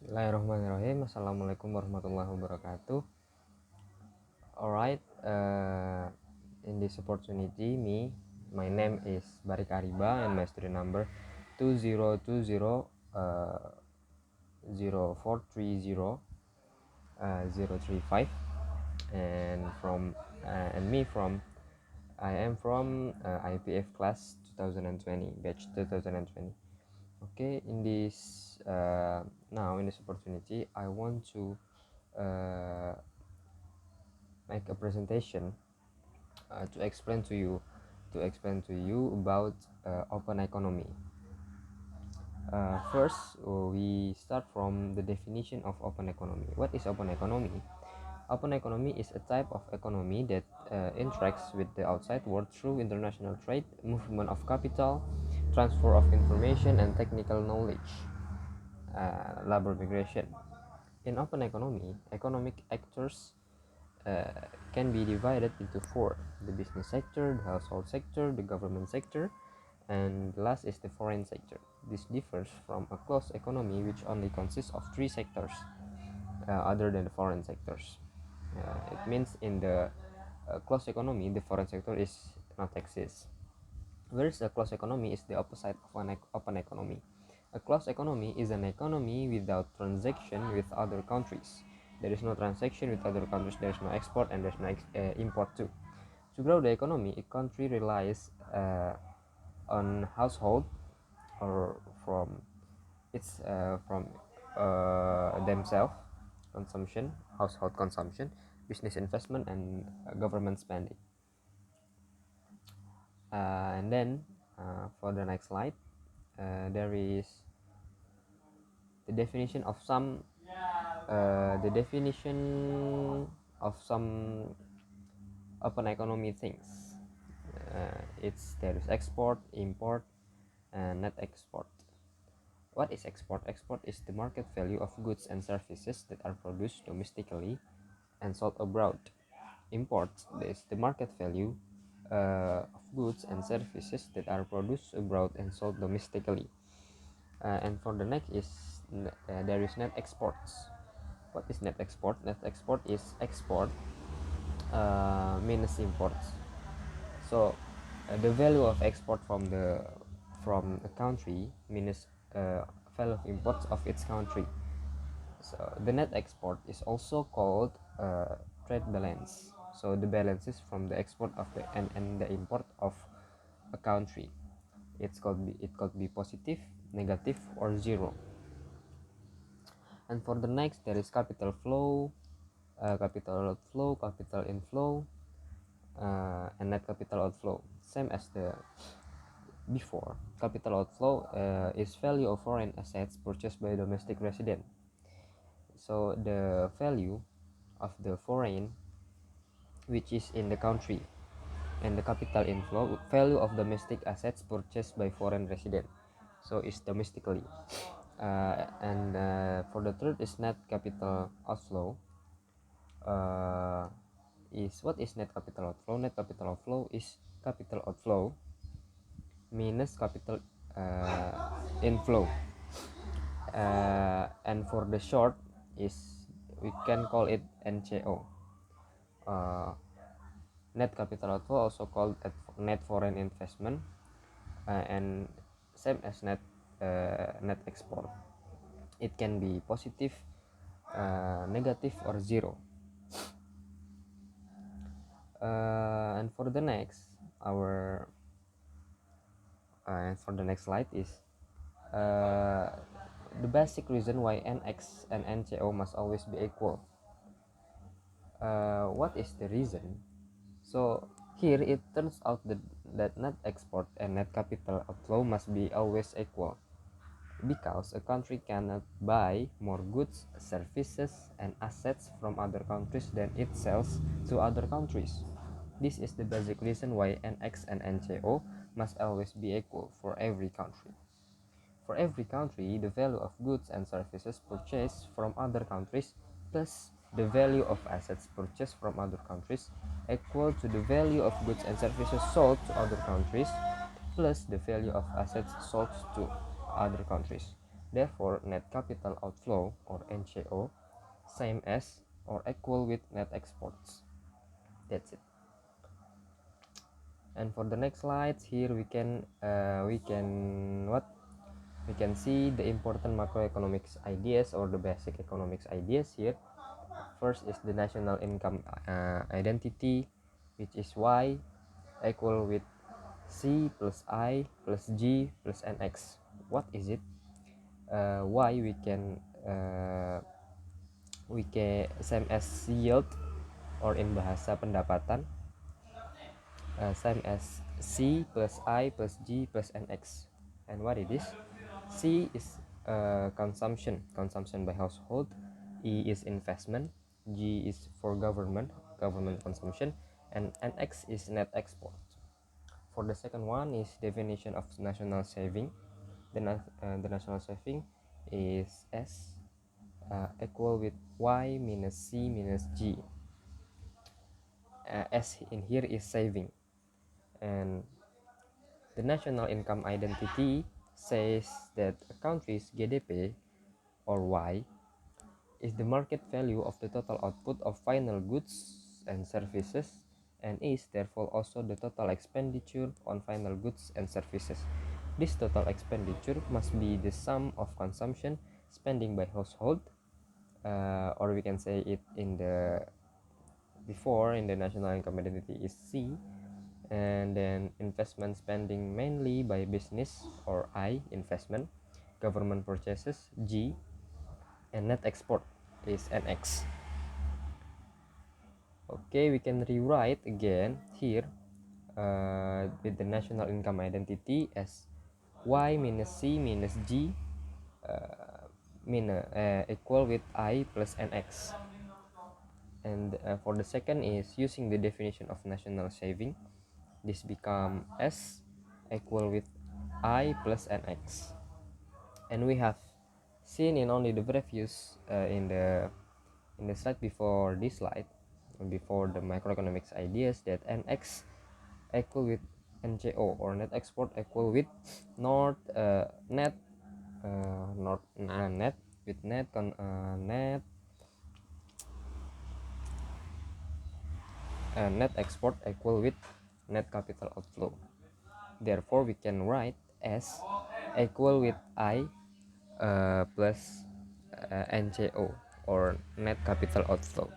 Bismillahirrahmanirrahim. Assalamualaikum warahmatullahi wabarakatuh. Alright, in this opportunity, my name is Barik Ariba and my student number 2020 0430 035, and I am from IPF class 2020, batch 2020. Okay, in this opportunity, I want to make a presentation to explain to you about open economy. First, we start from the definition of open economy. What is open economy? Open economy is a type of economy that interacts with the outside world through international trade, movement of capital, transfer of information and technical knowledge, labor migration. In open economy, economic actors can be divided into four: the business sector, the household sector, the government sector, and last is the foreign sector. This differs from a closed economy, which only consists of three sectors other than the foreign sectors. It means in the closed economy, the foreign sector is not exist. Whereas a closed economy is the opposite of an open economy. A closed economy is an economy without transaction with other countries. There is no transaction with other countries, there is no export, and there is no import too. To grow the economy, a country relies on household or from themselves consumption, household consumption, business investment, and government spending. And then for the next slide, there is the definition of some open economy things. There is export, import, and net export. What is export? Export is the market value of goods and services that are produced domestically and sold abroad. Import is the market value of goods and services that are produced abroad and sold domestically. And for the next is there is net exports. What is net export? Net export is export minus imports. So the value of export from a country minus value of imports of its country. So the net export is also called trade balance. So the balances from the export of and the import of a country. It could be positive, negative, or zero. And for the next, there is capital flow, capital outflow, capital inflow, and net capital outflow. Same as the before. Capital outflow is value of foreign assets purchased by domestic resident. So the value of the foreign which is in the country, and the capital inflow value of domestic assets purchased by foreign resident, so it's domestically. And for the third is net capital outflow. Is what is net capital outflow? Net capital outflow is capital outflow minus capital inflow. And for the short is we can call it NCO. Net capital outflow, also called net foreign investment, and same as net export. It can be positive, negative, or zero. And for the next slide is the basic reason why NX and NCO must always be equal. What is the reason? So here it turns out that net export and net capital outflow must be always equal, because a country cannot buy more goods, services, and assets from other countries than it sells to other countries. This is the basic reason why NX and NCO must always be equal for every country. For every country, the value of goods and services purchased from other countries plus the value of assets purchased from other countries equal to the value of goods and services sold to other countries plus the value of assets sold to other countries. Therefore, net capital outflow, or NCO, same as or equal with net exports. That's it. And for the next slides, here we can see the important macroeconomics ideas, or the basic economics ideas here. First is the national income identity, which is Y equal with C plus I plus G plus NX. What is it? Y we can same as yield, or in bahasa pendapatan, same as C plus I plus G plus NX. And what it is? C is consumption by household, E is investment, G is for government consumption, and NX is net export. For the second one is definition of national saving. The national saving is S equal with Y minus C minus G. S in here is saving, and the national income identity says that a country's GDP, or Y, is the market value of the total output of final goods and services, and is therefore also the total expenditure on final goods and services. This total expenditure must be the sum of consumption spending by household, or we can say it in the national income identity is C, and then investment spending mainly by business, or I, investment, government purchases, G, and net export is NX. Okay, we can rewrite again here with the national income identity as Y minus C minus G equal with I plus NX. And for the second is using the definition of national saving, this become S equal with I plus NX. And we have seen in only the previous in the slide before this slide, before the macroeconomics ideas, that NX equal with NCO, or net export, equal with net with net export equal with net capital outflow. Therefore, we can write S equal with I plus NCO, or net capital outflow.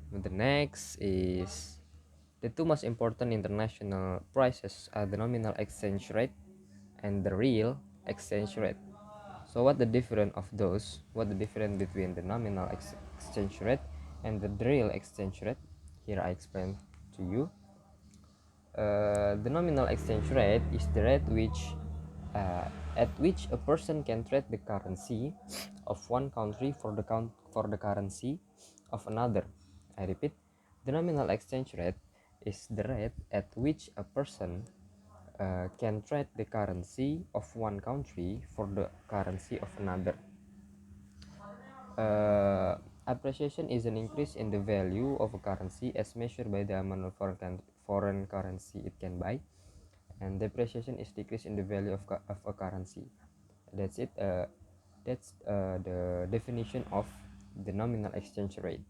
The next is the two most important international prices are the nominal exchange rate and the real exchange rate. So what the difference of those? What the difference between the nominal exchange rate and the real exchange rate? Here I explain to you. The nominal exchange rate is the rate at which a person can trade the currency of one country for the currency of another. I repeat, the nominal exchange rate is the rate at which a person can trade the currency of one country for the currency of another. Appreciation is an increase in the value of a currency as measured by the amount of foreign currency it can buy, and depreciation is decrease in the value of a currency. That's it. That's the definition of the nominal exchange rate.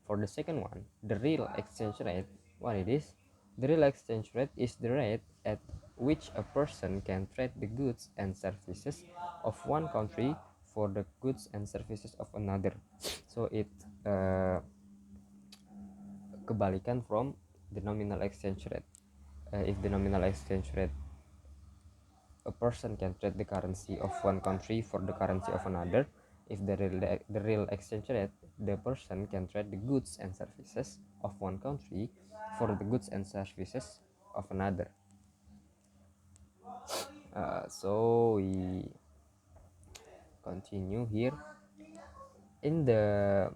For the second one, the real exchange rate, what it is? The real exchange rate is the rate at which a person can trade the goods and services of one country for the goods and services of another. So it kebalikan from the nominal exchange rate. If the nominal exchange rate, a person can trade the currency of one country for the currency of another. If the real exchange rate, the person can trade the goods and services of one country for the goods and services of another. So we continue here. In the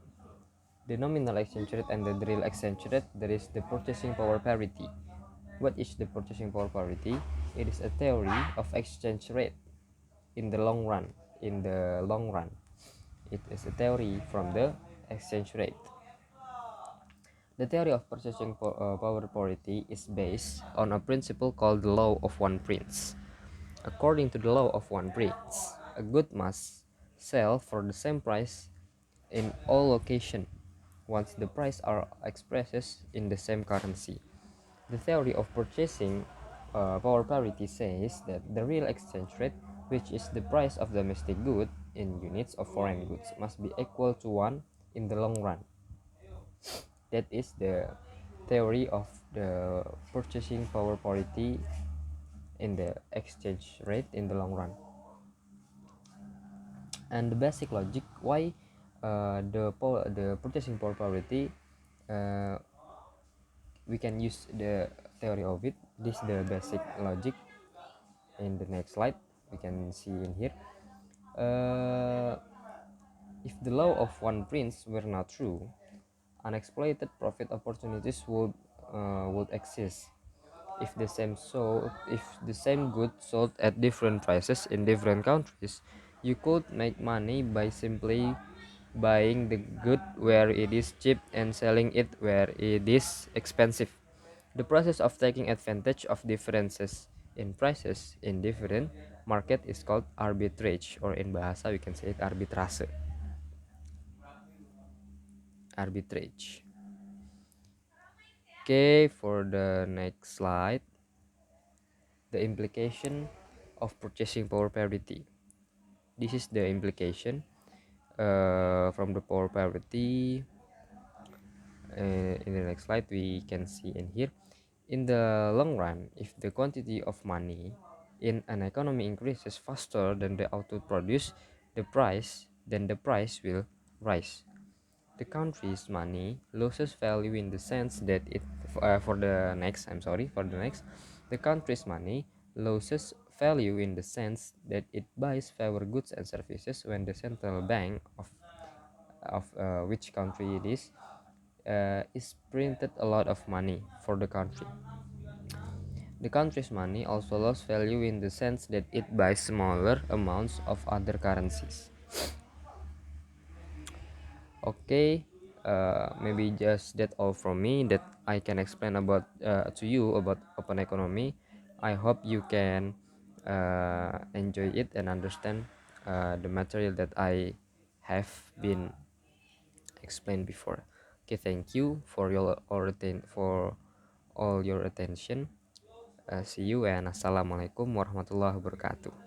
nominal exchange rate and the real exchange rate, there is the purchasing power parity. What is the purchasing power parity? It is a theory of exchange rate in the long run. It is a theory from the exchange rate. The theory of purchasing power parity is based on a principle called the law of one prince. According to the law of one prince, a good must sell for the same price in all locations once the price are expressed in the same currency. The theory of purchasing power parity says that the real exchange rate, which is the price of domestic good in units of foreign goods, must be equal to 1 in the long run. That is the theory of the purchasing power parity in the exchange rate in the long run. And the basic logic why the purchasing power parity, uh, we can use the theory of it. This is the basic logic. In the next slide we can see in here, uh, if the law of one prince were not true, unexploited profit opportunities would exist. If the same good sold at different prices in different countries, you could make money by simply buying the good where it is cheap and selling it where it is expensive. The process of taking advantage of differences in prices in different market is called arbitrage, or in bahasa we can say it arbitrase. Arbitrage. Okay, for the next slide, the implication of purchasing power parity. This is the implication from the power parity. In the next slide we can see in here, in the long run, if the quantity of money in an economy increases faster than the output produced, then the price will rise. The country's money loses value in the sense that for the next, the country's money loses value in the sense that it buys fewer goods and services when the central bank of which country it is printed a lot of money for the country. The country's money also lost value in the sense that it buys smaller amounts of other currencies. Okay, maybe just that all from me that I can explain about to you about open economy. I hope you can enjoy it and understand the material that I have been explained before. Okay, thank you for all your attention. See you and assalamualaikum warahmatullahi wabarakatuh.